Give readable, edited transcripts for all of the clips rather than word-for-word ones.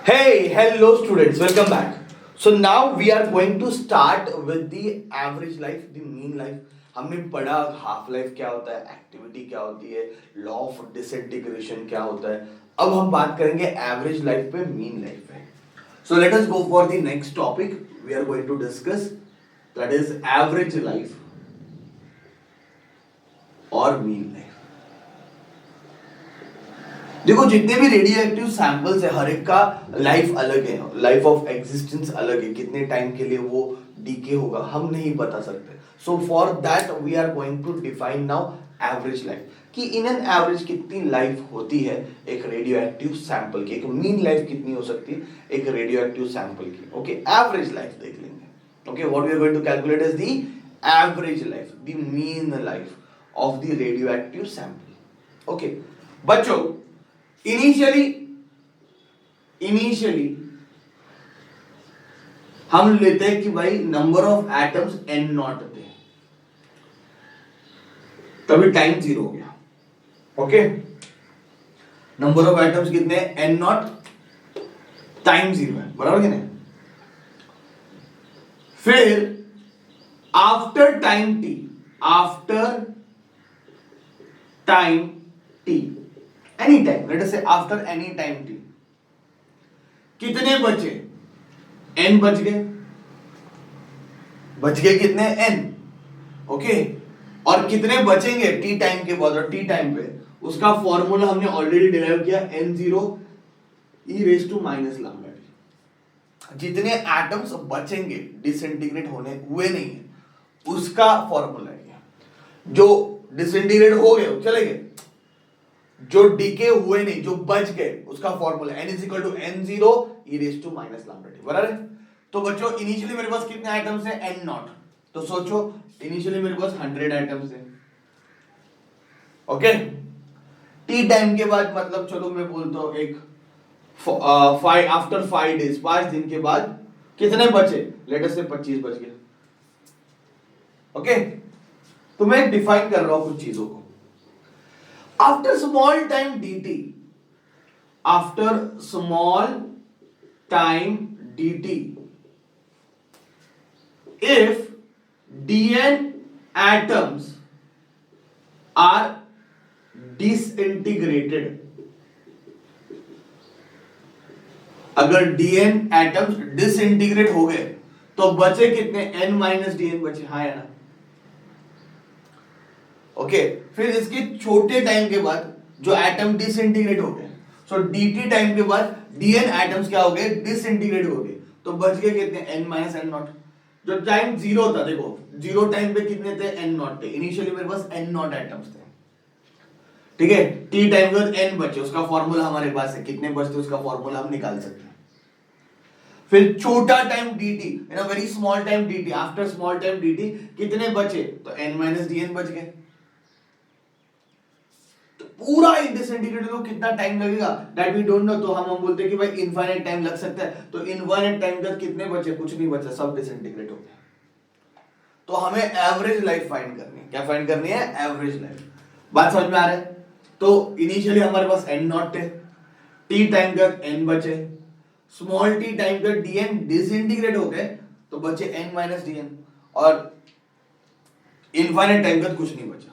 Hey, hello students, welcome back. So now we are going to start with the average life, the mean life. हमने पढ़ा half life क्या होता है, activity क्या होती है, लॉ ऑफ डिसइंटीग्रेशन क्या होता है. अब हम बात करेंगे एवरेज लाइफ पे, मीन लाइफ पे. So let us go for the next topic we are going to discuss, that is average life और मीन लाइफ. देखो जितने भी रेडियो एक्टिव सैंपल्स है हर एक का लाइफ अलग है, लाइफ ऑफ एग्जिस्टेंस अलग है, कितने टाइम के लिए वो डीके होगा हम नहीं बता सकते. So for that we are going to define now average life, कि इन एन एवरेज कितनी लाइफ होती है एक रेडियो एक्टिव सैंपल की, एक मीन लाइफ कितनी हो सकती है एक रेडियो एक्टिव सैंपल की. ओके, एवरेज लाइफ देख लेंगे. Okay, what we are going to calculate is the average life, the mean life of the radio active sample. Okay बच्चों, इनिशियली हम लेते हैं कि भाई number of atoms n naught थे, तभी टाइम 0 हो गया. ओके, नंबर ऑफ एटम्स कितने n नॉट, टाइम 0 है, बराबर कि नहीं. फिर after time t, any time, let us से आफ्टर एनी टाइम t, कितने बचे, n बच गए कितने n. ओके, और कितने बचेंगे t टाइम के बाद, और t टाइम पे उसका फॉर्मूला हमने ऑलरेडी डिराइव किया, n0 e raise to minus lambda t. जितने एटम्स बचेंगे डिसइंटीग्रेट होने हुए नहीं है उसका फॉर्मूला है. जो डिसइंटीग्रेट हो गए चले गए, जो डीके हुए नहीं जो बच गए उसका formula n is equal to n0 e raise to minus lambda t, बराबर है. तो बच्चों इनिशियली मेरे पास कितने आइटम्स हैं n नॉट, तो सोचो इनिशियली मेरे पास 100 आइटम्स हैं. ओके, t टाइम के बाद मतलब चलो मैं बोलता हूं एक आफ्टर 5 डेज, 5 दिन के बाद कितने बचे, लेट अस से 25 बच गए. ओके, तो मैं डिफाइन कर रहा हूं कुछ चीजों को. After small time dt, if dn atoms are disintegrated, अगर dn atoms डिसइंटीग्रेट हो गए तो बचे कितने, n माइनस dn बचे, हाँ या ना. ओके, फिर इसके छोटे टाइम के बाद जो एटम डिसइंटीग्रेट हो गए, सो dt टाइम के बाद dn एटम्स क्या हो गए, डिसइंटीग्रेट हो गए, तो बच गए कितने, n माइनस n नॉट. जो टाइम 0 था, देखो 0 टाइम पे कितने थे, n नॉट थे. इनिशियली मेरे पास n नॉट एटम्स थे, ठीक है. t टाइम के बाद n बचे, उसका फॉर्मूला हमारे पास है, कितने बचते उसका फॉर्मूला हम निकाल सकते हैं. फिर छोटा time dt, in a very small time dt, after small time dt कितने बचे, तो n माइनस dn बच गए. पूरा डिसइंटीग्रेट को कितना टाइम लगेगा दैट वी डोंट नो, तो हम बोलते हैं कि भाई इनफाइनाइट टाइम लग सकता है. तो इनफाइनाइट टाइम तक कितने बचे, कुछ नहीं बचा, सब डिसइंटीग्रेट हो गया. तो हमें एवरेज लाइफ फाइंड करनी है. क्या फाइंड करनी है, एवरेज लाइफ. बात समझ में आ रहा है. तो इनिशियली हमारे पास n नॉट थे, t टाइम तक n बचे, स्मॉल t टाइम तक dn डिसइंटीग्रेट हो गए तो बचे n माइनस dn, और इनफाइनाइट टाइम तक कुछ नहीं बचा.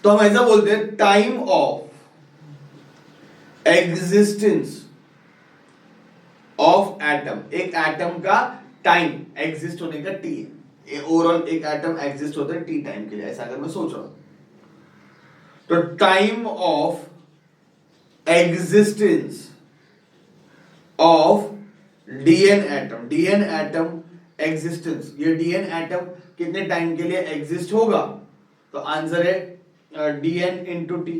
तो हम ऐसा बोलते हैं time of existence of atom, एक एटम का टाइम एग्जिस्ट होने का t है. ओवरऑल एक एटम एग्जिस्ट होता है t टाइम के लिए, ऐसा अगर मैं सोच रहा हूं तो time of existence of dn atom existence, ये dn एटम कितने टाइम के लिए एग्जिस्ट होगा, तो आंसर है dn इंटू टी.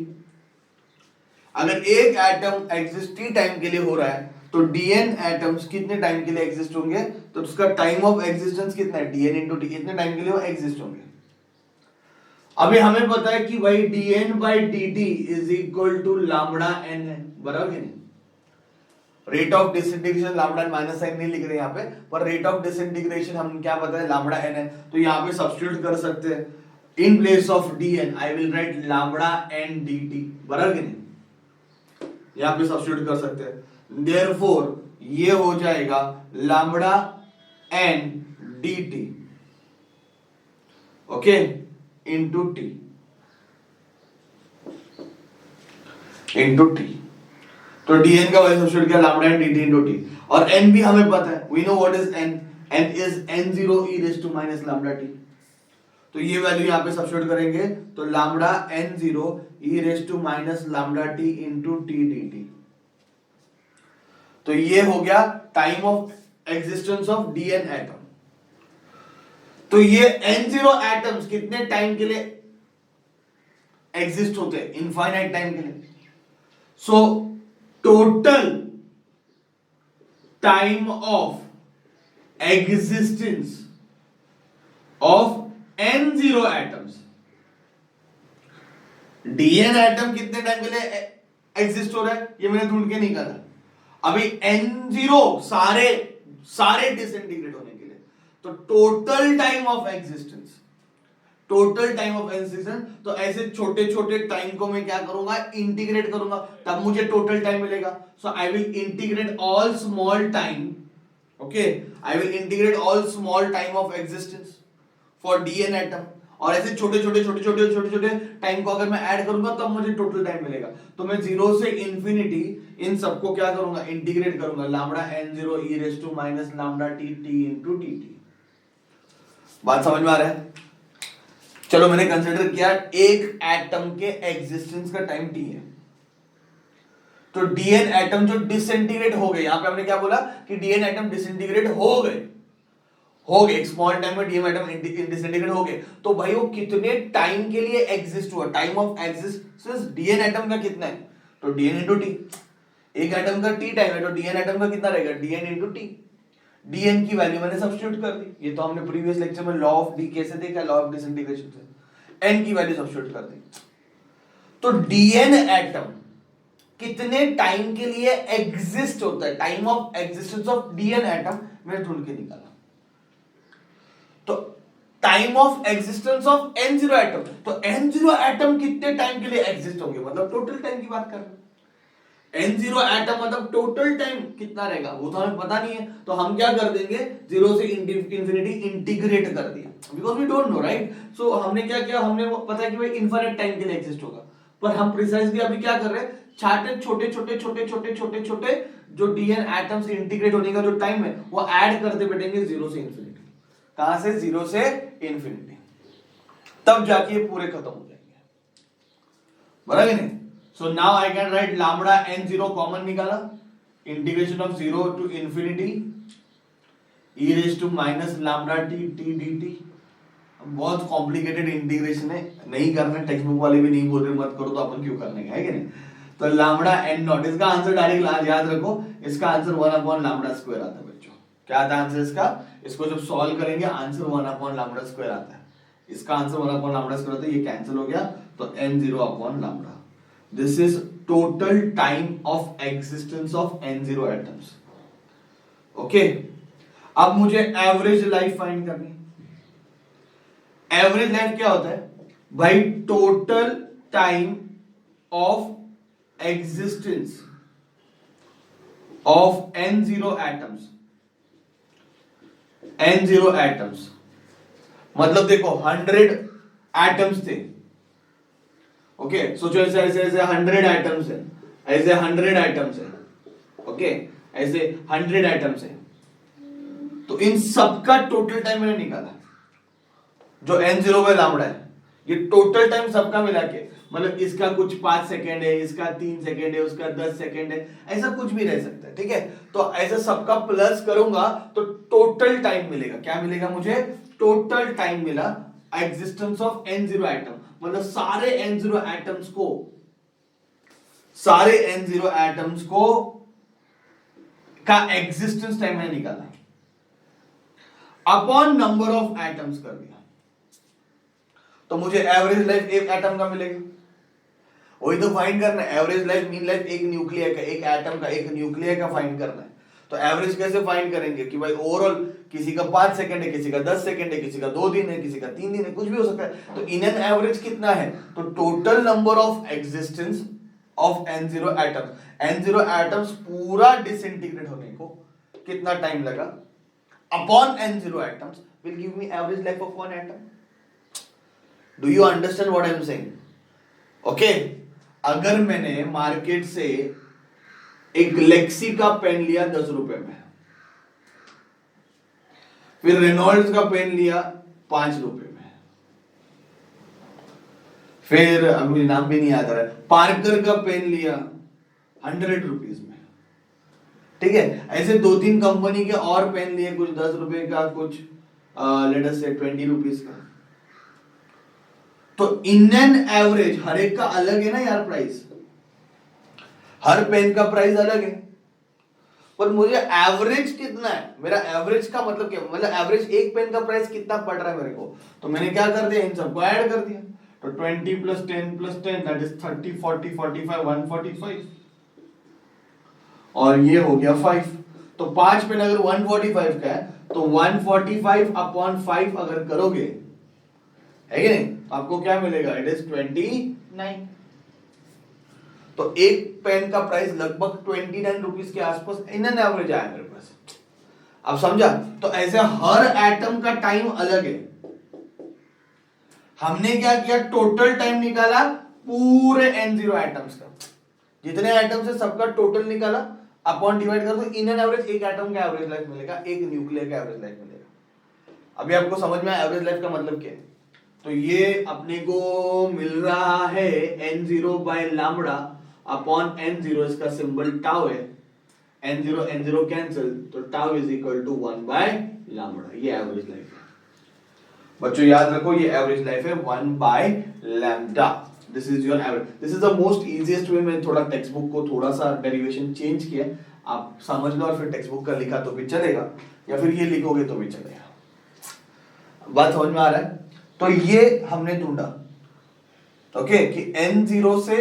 अगर एक एटम एग्जिस्ट टी टाइम के लिए हो रहा है तो dn एटम्स कितने टाइम के लिए एग्जिस्ट होंगे, तो उसका टाइम ऑफ एग्जिस्टेंस कितना है, dn इंटू टी, कितने टाइम के लिए वो एग्जिस्ट होंगे. अभी हमें पता है कि भाई dn by dt is equal to lambda n है, बराबर है नहीं. Rate of disintegration lambda minus sign नहीं लिख रहे यहाँ पे, पर रेट ऑफ डिसइंटीग्रेशन हम क्या पता है, लैम्बडा n है. तो यहाँ पे सब्स्टिट्यूट कर सकते हैं, in place of dn I will write lambda n dt, बराबर कि नहीं. यहां पे सब्स्टिट्यूट कर सकते हैं. देयरफॉर ये हो जाएगा lambda n dt, okay, into t, into t. तो dn का वैल्यू सब्स्टिट्यूट किया lambda n dt into t, और n भी हमें पता है, we know what is n, n is n0 e raise to minus lambda t। तो ये वैल्यू यहाँ पे सब्स्टिट्यूट करेंगे तो lambda n0 e raise to minus lambda t into t dt। तो ये हो गया time of existence of dn atom. तो ये n0 एटम्स कितने टाइम के लिए एग्जिस्ट होते हैं? इनफाइनाइट टाइम के लिए। So total time of existence of n0 atoms, dn atom कितने टाइम के लिए एग्जिस्ट हो रहा है ये मैंने ढूंढ के निकाला। अभी n0 सारे डिसइंटीग्रेट होने के लिए, तो टोटल टाइम ऑफ एग्जिस्टेंस, तो ऐसे छोटे छोटे टाइम को मैं क्या करूंगा? इंटीग्रेट करूंगा, तब मुझे टोटल टाइम मिलेगा। So I will integrate all small time, okay, I will integrate all small time of existence for dn atom, और ऐसे छोटे छोटे टाइम को अगर मैं ऐड करूंगा तब मुझे टोटल टाइम मिलेगा। तो मैं 0 से इंफिनिटी इन सबको क्या करूंगा? इंटीग्रेट करूंगा, lambda n0 e raise to minus lambda t into dt। बात समझ में आ रहा है? चलो, मैंने कंसीडर किया एक एटम के एग्जिस्टेंस का टाइम t है। तो dn एटम जो डिसइंटीग्रेट हो गए, यहां पे हमने क्या बोला कि dn एटम डिसइंटीग्रेट हो गए, एक स्मॉल टाइम में dn एटम डिसइंटीग्रेट हो गए, तो भाई वो कितने टाइम के लिए एग्जिस्ट हुआ? Time of existence dn atom का कितना है? तो dn इंटू टी। एक एटम का t टाइम है, तो dn एटम का कितना रहेगा? dn into T. dn की वैल्यू मैंने सब्स्टिट्यूट कर दी, ये तो हमने प्रीवियस लेक्चर में लॉ ऑफ डीके से देखा, लॉ ऑफ डिसइंटीग्रेशन से। n की वैल्यू सब्स्टिट्यूट कर दी, तो dn एटम कितने टाइम के लिए एग्जिस्ट होता है? Time of existence of dn atom मैंने ढूंढ के निकाला। तो time of existence of n0 atom, तो n0 एटम कितने टाइम के लिए एग्जिस्ट होंगे? मतलब टोटल टाइम की बात कर रहे हैं। n0 एटम मतलब टोटल टाइम कितना रहेगा वो तो हमें पता नहीं है, तो हम क्या कर देंगे? 0 से इंफिनिटी इंटीग्रेट कर दिया, because we don't know, right? So हमने क्या किया? हमने वो पता है कि भाई इनफाइनाइट टाइम के लिए एग्जिस्ट होगा, पर हम प्रिसाइजली अभी क्या कर रहे हैं? छोटे जो dn एटम से इंटीग्रेट होने का जो टाइम है वो ऐड करते बैठेंगे 0 से इंफिनिटी। कहां से? 0 से इंफिनिटी, तब जाके ये पूरे खत्म हो जाएंगे, बराबर नहीं? So now I can write lambda n0 common निकाला, integration of 0 to infinity e raise to minus lambda t dt। बहुत कॉम्प्लिकेटेड इंटीग्रेशन है, नहीं करना, टेक्स्ट बुक वाले भी नहीं बोल रहे मत करो, तो अपन क्यों करने का, है कि नहीं? तो लैम्बडा n0, इसका आंसर डायरेक्ट याद रखो, इसका आंसर 1 लैम्बडा स्क्वायर आता है बच्चों। क्या आता है आंसर इसका? इसको जब सॉल्व करेंगे आंसर 1 लैम्बडा स्क्वायर आता है। इसका आंसर 1 लैम्बडा स्क्वायर होता है, ये कैंसिल हो गया, तो n0 lambda. This is total time of existence of n0 atoms, okay. अब मुझे एवरेज लाइफ फाइंड करनी है। एवरेज लाइफ क्या होता है भाई? Total time of existence of n0 atoms. n0 atoms मतलब देखो 100 एटम्स थे, ओके। सोचो ऐसे 100 एटम्स है, ऐसे 100 एटम्स है, ओके, ऐसे 100 एटम्स है। तो इन सबका टोटल टाइम मैंने निकाला, जो n0 बाय लैम्बडा है, ये टोटल टाइम सबका मिला के, मतलब इसका कुछ 5 सेकेंड है, इसका 3 सेकेंड है, उसका 10 सेकेंड है, ऐसा कुछ भी रह सकता है, ठीक है। तो ऐसा सबका प्लस करूंगा तो टोटल टाइम मिलेगा। क्या मिलेगा मुझे? टोटल टाइम मिला एग्जिस्टेंस ऑफ n0 एटम, मतलब सारे n0 एटम्स को का एग्जिस्टेंस टाइम मैंने निकाला, अपॉन नंबर ऑफ एटम्स कर दिया, तो मुझे एवरेज लाइफ एक एटम का मिलेगा। वही तो फाइंड करना है, एवरेज लाइफ, मीन लाइफ एक न्यूक्लियर का, एक एटम का, एक न्यूक्लियर का फाइंड करना है। तो एवरेज कैसे फाइंड करेंगे कि भाई ओवरऑल किसी का 5 सेकंड है, किसी का 10 सेकंड है, किसी का 2 दिन है, किसी का 3 दिन है, कुछ भी हो सकता है। तो इन एन एवरेज कितना है? तो total number of existence of n0 atoms. N0 atoms पूरा डिसइंटीग्रेट होने को कितना टाइम लगा upon N0 atoms will give me average life of one atom. Do you understand what I am saying? Okay, अगर मैंने मार्केट से एक Lexi का पेन लिया 10 रुपए में, फिर रेनॉल्ड्स का पेन लिया 5 रुपए में, फिर अभी नाम भी नहीं याद आ रहा है, पार्कर का पेन लिया 100 रुपीज में, ठीक है। ऐसे 2-3 कंपनी के और पेन लिए, कुछ 10 रुपए का, कुछ लेट अस से 20 रुपीज का। तो इन एन एवरेज हर एक का अलग है ना यार प्राइस, हर पेन का प्राइस अलग है, पर मुझे एवरेज कितना है, मेरा एवरेज का मतलब क्या, मतलब एवरेज एक पेन का प्राइस कितना पड़ रहा है मेरे को, तो मैंने क्या कर दिया, इन सबको ऐड कर दिया। तो 20 + 10 + 10 दैट इज 30 40 45 145 और ये हो गया 5। तो 5 पेन अगर 145 का है तो 145 अपॉन 5 अगर करोगे, है कि नहीं, आपको क्या मिलेगा, इट इज 29। तो एक पेन का प्राइस लगभग 29 रुपीज के आसपास इन एन एवरेज आया मेरे पास। अब समझा? तो ऐसे हर एटम का टाइम अलग है। हमने क्या किया, टोटल टाइम निकाला पूरे N0 एटम्स का, जितने एटम्स है सबका टोटल निकाला, अपॉन डिवाइड कर दो, इन एन एवरेज एक एटम का एवरेज लाइफ मिलेगा, एक न्यूक्लियर का एवरेज लाइफ मिलेगा। अभी आपको समझ में आया एवरेज लाइफ का मतलब क्या है? तो ये अपने को मिल रहा है N0 bye lambda upon N0, इसका सिंबल टाउ है, N0 N0 कैंसिल, तो tau is equal to 1 by lambda. ये एवरेज लाइफ है बच्चों, याद रखो, ये एवरेज लाइफ है 1 by lambda. This is your average, this is the most easiest way. मैंने थोड़ा टेक्स्ट बुक को थोड़ा सा डेरिवेशन चेंज किया, आप समझ लो, और फिर टेक्स्ट बुक का लिखा तो भी चलेगा, या फिर ये लिखोगे तो भी चलेगा। बात समझ में आ रहा है? तो ये हमने ढूंढा, ओके, कि N0 से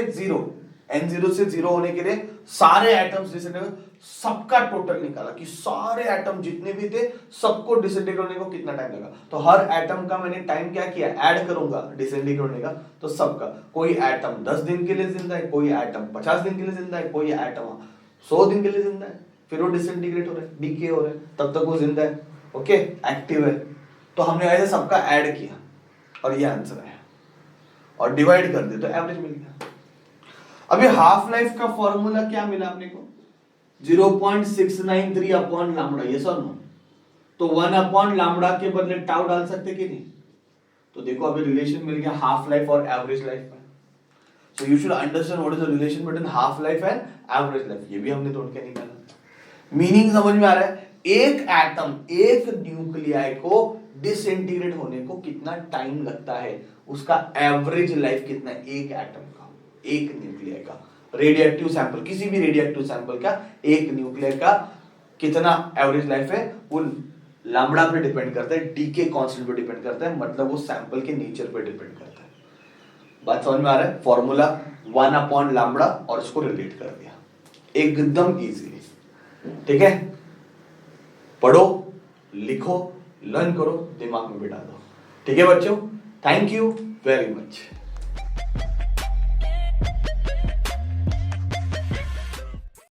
0 होने के लिए सारे एटम्स डिसइंटीग्रेट, सबका टोटल निकाला कि सारे एटम जितने भी थे सबको डिसइंटीग्रेट होने को कितना टाइम लगा। तो हर एटम का मैंने टाइम क्या किया, ऐड करूंगा डिसइंटीग्रेट होने का, तो सबका, कोई एटम 10 दिन के लिए जिंदा है, कोई एटम 50 दिन के लिए जिंदा है, कोई एटम 100 दिन के लिए जिंदा है, फिर वो डिसइंटीग्रेट हो रहा है, डीके हो रहा है, तब तक वो जिंदा है, ओके, एक्टिव है। तो हमने ऐसे सबका ऐड किया और ये आंसर है, और डिवाइड कर दे तो एवरेज मिल गया। अभी हाफ लाइफ का फॉर्मूला क्या मिला अपने को, 0.693 अपॉन लैम्बडा, यस और नो? तो 1 अपॉन लैम्बडा के बदले टाउ डाल सकते कि नहीं? तो देखो अभी रिलेशन मिल गया हाफ लाइफ और एवरेज लाइफ में। So you should understand what is the relation between half life and average life. ये भी हमने तोड़ के निकाला। मीनिंग समझ में आ रहा है? एक एटम, एक न्यूक्लियाई को डिसइंटीग्रेट होने को कितना टाइम लगता है, उसका एवरेज लाइफ कितना है, एक एटम का, एक न्यूक्लियाई का। रेडियोएक्टिव सैंपल, किसी भी रेडियोएक्टिव सैंपल का, एक न्यूक्लियाई का कितना एवरेज लाइफ है, वो लैम्बडा पे डिपेंड करता है, डीके कांस्टेंट पे डिपेंड करता है, मतलब वो सैंपल के नेचर पे डिपेंड करता है। बात समझ में आ रहा है? फॉर्मूला 1 अपॉन लैम्बडा और इसको रिलेट कर दिया, एकदम इजी, ठीक है। पढ़ो, लिखो, लर्न करो, दिमाग में बिठा दो, ठीक है बच्चों। Thank you very much.